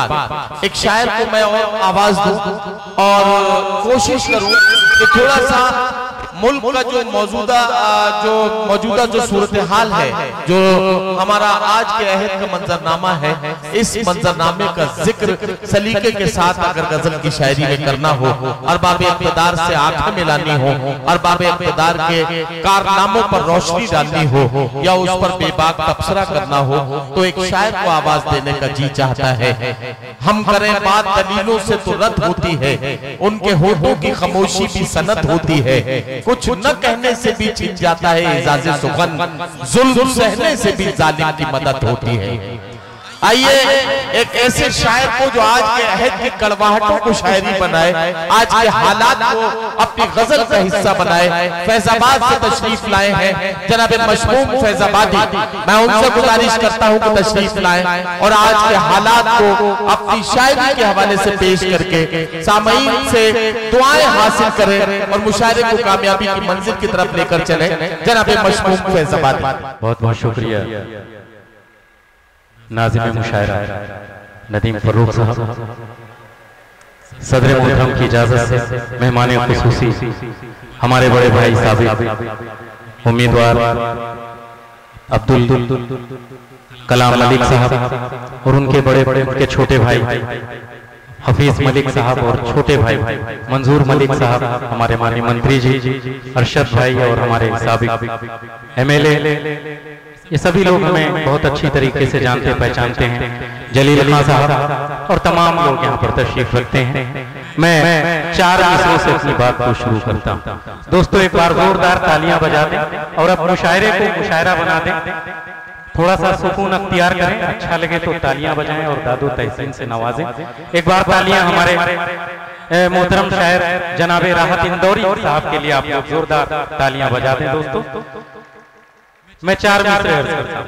बाद एक शायर को मैं और आवाज दूं और कोशिश करूं कि थोड़ा सा मुल्क का जो मौजूदा जो सूरत हाल है, जो हमारा आज के अहद का मंजरनामा है, इस मंजरनामे का जिक्र सलीके के साथ अगर गजल की शायरी में करना हो, अरबाब इक़्तिदार से आंखें मिलानी हो, अरबाब इक़्तिदार के कारनामों पर रोशनी डालनी हो या उस पर बेबाक तबसरा करना हो, तो एक शायर को आवाज देने का जी चाहता है। हम करें बात दलीलों से तो रद्द होती है, उनके होठों की खामोशी भी सनद होती है, कुछ न कहने से भी छिन जाता है इजाज़े सुखन, जुल्म सहने से भी जालिम की मदद होती है। आइए एक ऐसे शायर को जो आज के अहद की कड़वाहटों को शायरी बनाए, आज के हालात को अपनी गजल का हिस्सा बनाए, फैजाबाद से तशरीफ लाए हैं जनाब मशमूम फैजाबादी। मैं उनसे गुजारिश करता हूं कि तशरीफ लाएं और आज के हालात को अपनी शायरी के हवाले से पेश करके सामईन से दुआएं हासिल करें और मुशायरे को कामयाबी की मंजिल की तरफ लेकर चले। जनाब मशमूम फैजाबादी, बहुत बहुत शुक्रिया। नाज़िम मुशायरा नदीम फर्रुख साहब, सदर मोहतरम की इजाजत से मेहमान खुसूसी हमारे बड़े भाई साबिक उम्मीदवार अब्दुल कलाम मलिक साहब और उनके उनके छोटे भाई हफीज मलिक साहब और छोटे भाई मंजूर मलिक साहब, हमारे माननीय मंत्री जी अरशद भाई और हमारे साबिक MLA, ये सभी लोग हमें बहुत अच्छी तरीके से जानते पहचानते हैं। जलील खान साहब और तमाम लोग यहाँ पर तशरीफ रखते हैं। मैं 4 मिसरों से अपनी बात को शुरू करता हूँ। दोस्तों एक बार जोरदार तालियां बजा दें और अब मुशायरे को मुशायरा बना दें। थोड़ा सा सुकून अख्तियार करें, अच्छा लगे तो तालियां बजाएं और दादो तहसीन से नवाजें। एक बार तालियां हमारे मोहतरम शायर जनाब राहत इंदौरी साहब के लिए आप लोग जोरदार तालियां बजा दें। दोस्तों मैं 4 मिसरे अर्ज करता हूं।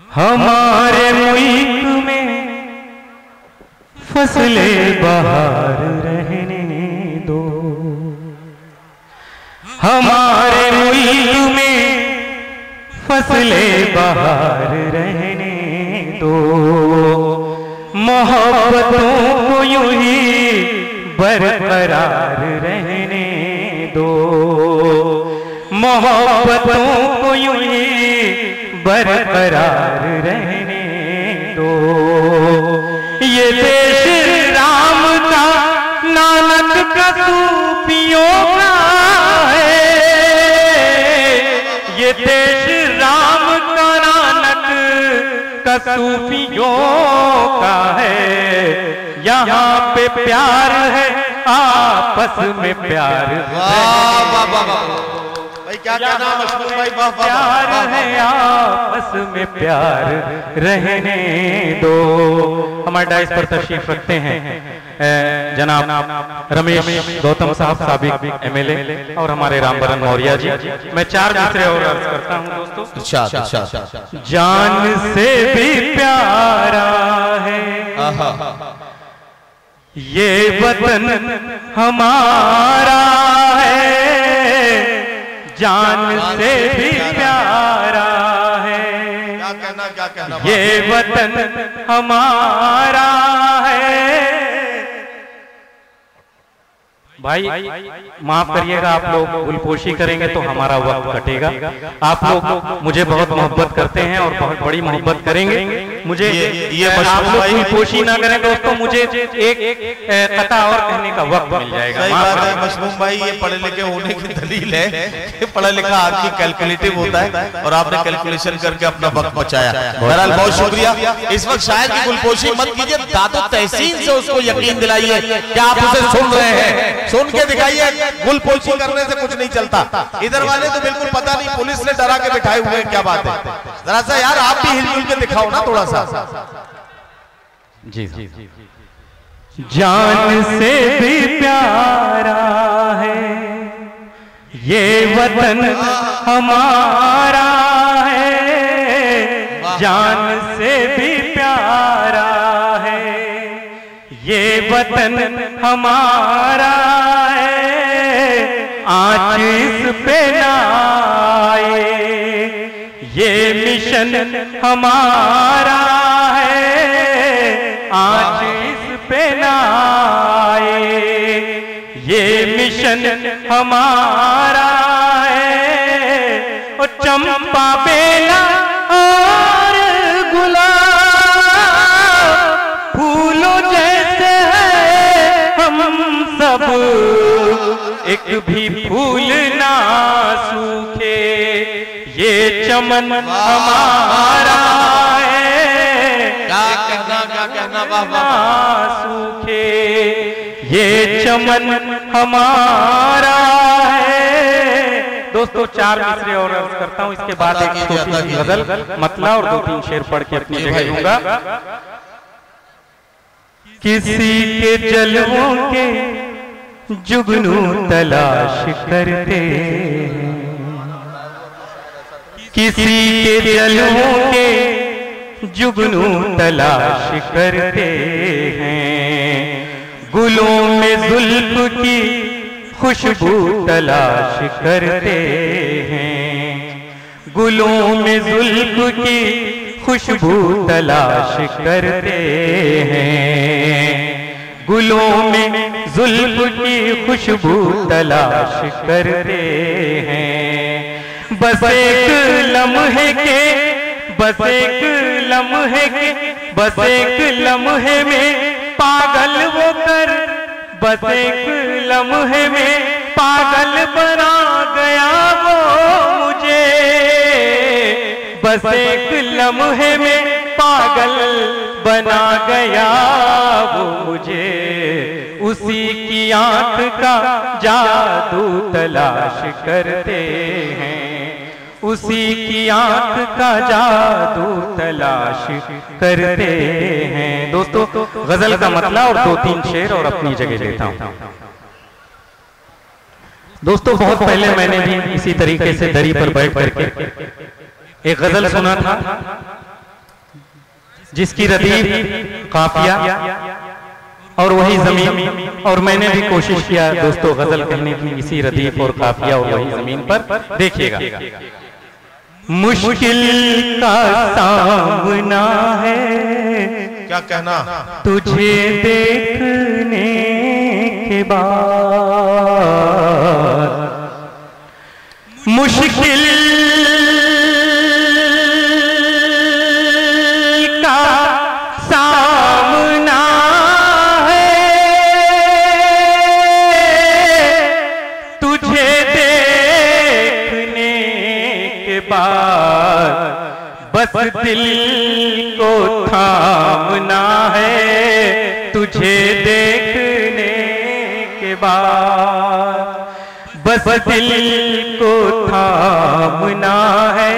हमारे मुल्क में फसले बहार रहने दो, हमारे मुल्क में फसले बहार रहने दो, मोहब्बतों को यूं ही बरकरार रहने दो, मोहब्बतों को यूं ही बरकरार रहने दो। ये देश राम का नानक का सूफियों का है, ये देश राम का नानक का सूफियों का है। यहाँ पे प्यार है, आपस में प्यार भाई, क्या कहना मशहूर भाई, प्यार है आपस में प्यार रहने दो। हमारे डाइस पर तशरीफ रखते हैं जनाब रमेश गौतम साहब साबिक MLA और हमारे रामबरन मौर्य जी। मैं 4 मिसरे और अर्ज करता हूँ दोस्तों। जान से भी प्यारा है ये वतन हमारा है, जान से भी प्यारा है क्या कहना ये वतन हमारा है। भाई माफ करिएगा, आप लोग गुलपोशी करेंगे तो हमारा वक्त कटेगा। आप लोग मुझे बहुत मोहब्बत करते हैं और बहुत बड़ी मोहब्बत करेंगे। मुझे ये आप लोग गुलपोशी ना करें दोस्तों, मुझे एक कथा और कहने का वक्त मिल जाएगा। मशमूम भाई, ये पढ़े लिखे होने की दलील है कि पढ़ा लिखा आदमी कैलकुलेटिव होता है और आपने कैलकुलेशन करके अपना वक्त बचाया। बहरहाल बहुत शुक्रिया। इस वक्त शायद की गुलपोशी मत कीजिए, दादो तहसीन से उसको यकीन दिलाइए कि आप उसे सुन रहे हैं, सुन के दिखाइए। गुलपोशी करने से कुछ नहीं चलता। इधर वाले तो बिल्कुल पता नहीं, पुलिस ने डरा के बिठाए हुए हैं। क्या बात है, जरा सा यार आप भी हिलजुल के दिखाओ ना थोड़ा सा। जी जान से भी प्यारा है ये वतन हमारा है, जान से भी प्यारा है ये वतन हमारा है। आँच इस पे ना आए ये मिशन मिशन हमारा है, आज इस पे ना आए। ये मिशन हमारा है, ओ चंपा बेला और गुलाब फूलों जैसे हैं हम सब, एक भी फूल ना सूखे। ये चमन हमारा है, क्या कहना वाह ना सूखे। ये चमन हमारा है। दोस्तों 4 मिसरे और अर्ज करता हूँ, इसके बाद एक छोटी सी गजल मतला और 2-3 शेर पढ़ के अपनी जगह दूंगा। किसी के जलवों के जुगनू तलाश करते, किसी के जलवों के जुगनू तलाश करते हैं। गुलों में जुल्फ की खुशबू तलाश करते हैं, गुलों में जुल्फ की खुशबू तलाश करते हैं। गुलों में जुल्फ की खुशबू तलाश करते हैं। बस एक लम्हे के, बस एक लम्हे के, बस एक लम्हे में पागल वो कर, बस एक लम्हे में पागल बना गया वो मुझे। बस एक लम्हे में पागल बना गया वो मुझे। उसी की आंख का जादू तलाश करते हैं, उसी की आंख का जादू तलाश करते हैं। दोस्तों गजल का मतला और 2-3 शेर और अपनी जगह लेता हूं। दोस्तों बहुत पहले मैंने भी इसी तरीके से दरी पर बैठ करके एक गजल सुना था, जिसकी रदीफ काफिया और वही जमीन, और मैंने भी कोशिश किया दोस्तों गजल कहने की इसी रदीफ और काफिया और वही जमीन पर। देखिएगा, मुश्किल का सामना है, क्या कहना, तुझे देखने के बाद। मुश्किल का सामना है, तुझे देखने के बाद। बस दिल को थामना है, तुझे देखने के बाद। बस दिल को थामना है,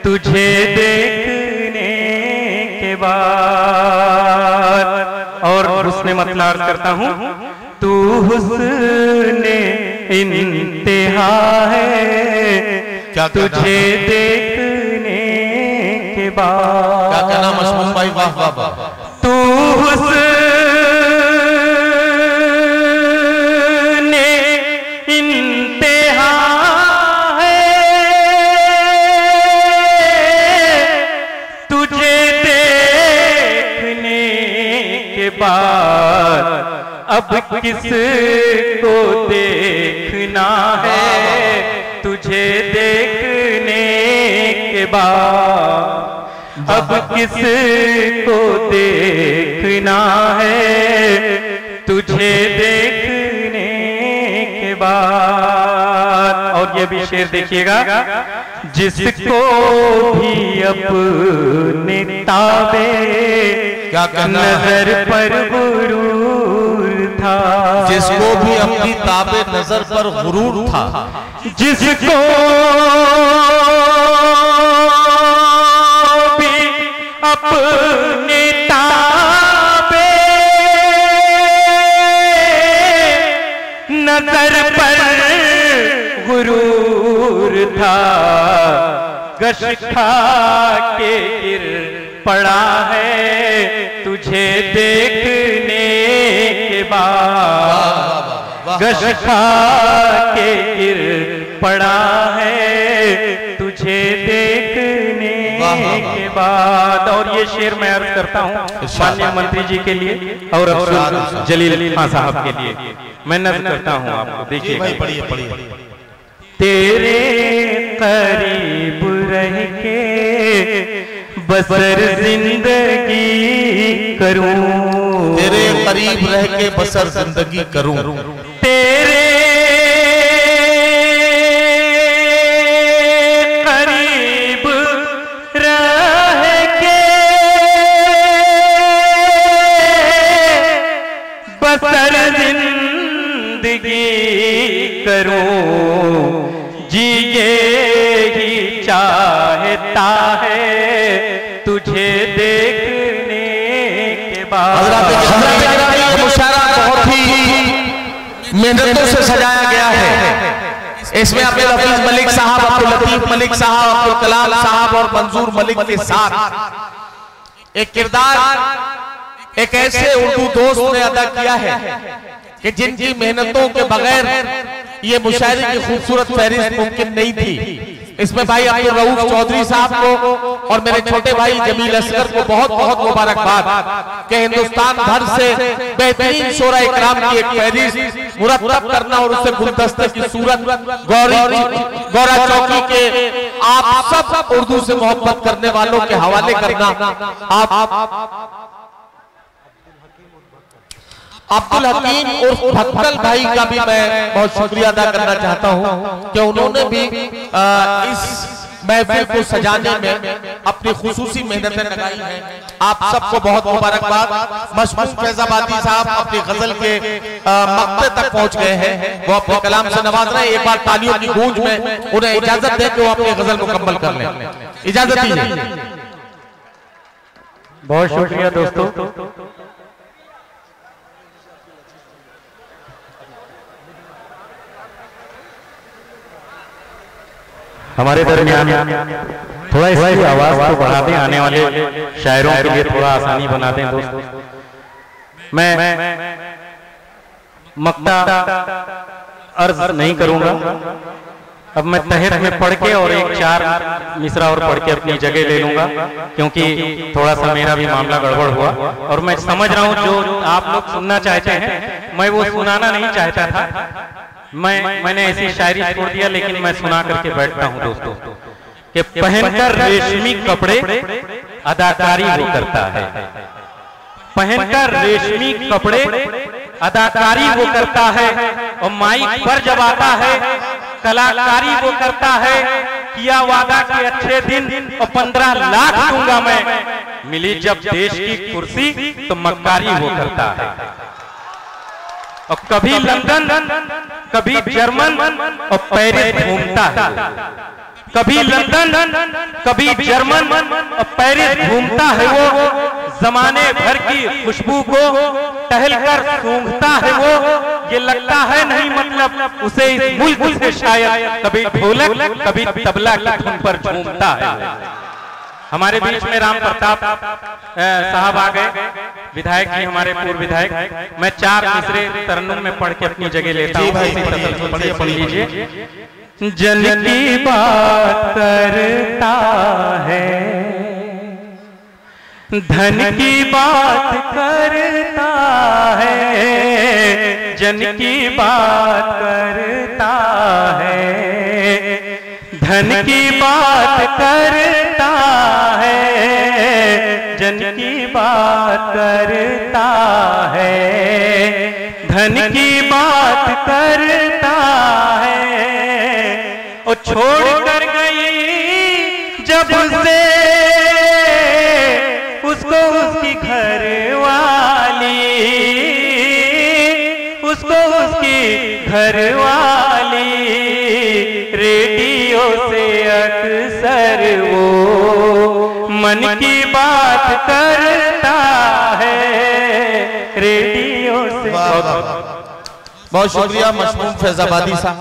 तुझे देखने के बाद। और हुस्ने मतला अर्ज करता हूँ, तू हुस्ने इंतहा है, तुझे देखने के बाद। क्या कहना मशहूर भाई, वाह वाह वाह। तू हुस्ने इंतहा है, तुझे देखने के बाद। अब किस को देखना है, तुझे देखने के बाद। अब किस को देखना है, तुझे देखने के बाद। और ये भी शेर देखिएगा, जिसको भी अपने ताबे नजर पर गुरूर था, जिसको भी अपनी ताबे नजर पर गुरूर था, जिसको भी अपने ताबे नजर पर गुरूर था, गश खा के गिर पड़ा है, तुझे देखने के बाद। गश खा के गिर पड़ा है, तुझे देखने बाद। और ये शेर मैं अर्ज करता हूँ माननीय मंत्री जी के लिए और अब्दुल जलील खान साहब के लिए। मैं नज़्म करता हूँ आपको, देखिए भाई, पढ़िए पढ़िए। तेरे करीब रह के बसर जिंदगी करूं, तेरे करीब रह के बसर जिंदगी करूं, तेरे करीब रह के बसर जिंदगी करूं, जिए ही चाहता है तुझे देखने के बाद। मुशायरा बहुत ही मेहनतों से सजाया गया है। इसमें अब्दुल हफीज मलिक साहब, अब्दुल लतीफ मलिक साहब, अब्दुल कलाम साहब और मंजूर मलिक के साथ एक किरदार एक ऐसे उर्दू दोस्त ने अदा किया है कि जिनकी मेहनतों के बगैर ये मुशायरे की खूबसूरत फहरिस्त मुमकिन नहीं थी। इसमें भाई अब्दुल रऊफ चौधरी साहब को और मेरे छोटे भाई जमील असगर को बहुत बहुत मुबारकबाद कि हिंदुस्तान भर से बेहतरीन शोरा इकराम की एक फहरिस्त मुरतब करना और उससे गुलदस्ते की सूरत गौरा चौकी के आप सब उर्दू से मोहब्बत करने वालों के हवाले करना। आप अब्दुल हकीम उर्फ भक्कल भाई का भी मैं बहुत शुक्रिया अदा करना चाहता हूं कि उन्होंने भी इस महफिल को सजाने में अपनी खुसूसी मेहनतें लगाई हैं। आप सबको बहुत मुबारकबाद। मशहूर फैजाबादी साहब अपनी गजल के मक्ते तक पहुंच गए हैं, वो अपने कलाम से नवाज रहे हैं। एक बार तालियों की गूंज में उन्हें इजाजत दें कि वो अपनी गजल मुकम्मल कर लें। इजाजत दीजिए। बहुत शुक्रिया दोस्तों। हमारे दरमियान थोड़ा इसकी आवाज को बढ़ा दें, आने वाले शायरों के लिए थोड़ा आसानी बना दें दोस्तों। मैं मक्ता अर्ज नहीं करूंगा, अब मैं तहत में पढ़ के और एक चार मिसरा और पढ़ के अपनी जगह ले लूंगा, क्योंकि थोड़ा सा मेरा भी मामला गड़बड़ हुआ और मैं समझ रहा हूं जो आप लोग सुनना चाहते हैं मैं वो सुनाना नहीं चाहता था। मैंने ऐसी शायरी छोड़ दिया, लेकिन मैं सुना करके बैठता हूं दोस्तों कि पहनकर रेशमी कपड़े अदाकारी वो करता है, पहनकर रेशमी कपड़े अदाकारी वो करता है, और माइक पर जब आता है कलाकारी वो करता है। किया वादा के अच्छे दिन और 15 लाख दूंगा मैं, मिली जब देश की कुर्सी तो मक्कारी वो करता है। और कभी लंदन कभी जर्मन और पेरिस घूमता है, कभी लंदन कभी जर्मन और पेरिस घूमता है। वो जमाने भर की खुशबू को टहलकर सूंघता है। वो ये लगता है नहीं मतलब उसे इस मुल्क से शायद कभी ढोलक कभी तबला की धुन पर झूमता है। हमारे बीच में राम प्रताप साहब आ गए, विधायक जी, हमारे पूर्व विधायक। मैं चार मिसरे तरन्नुम में पढ़ के अपनी जगह लेता हूँ, पढ़ लीजिए। जन की बात करता है, धन की बात करता है, जन की बात करता है, धन की बात करता है, जन की बात करता है, धन की बात करता है। और छोड़ कर गई जब से उसको उसकी घरवाली, उसको उसकी घरवाली, रेडियो से अक्सर वो मन की बात करता है, रेडियो से। बहुत शुक्रिया मशहूर फैजाबादी साहब।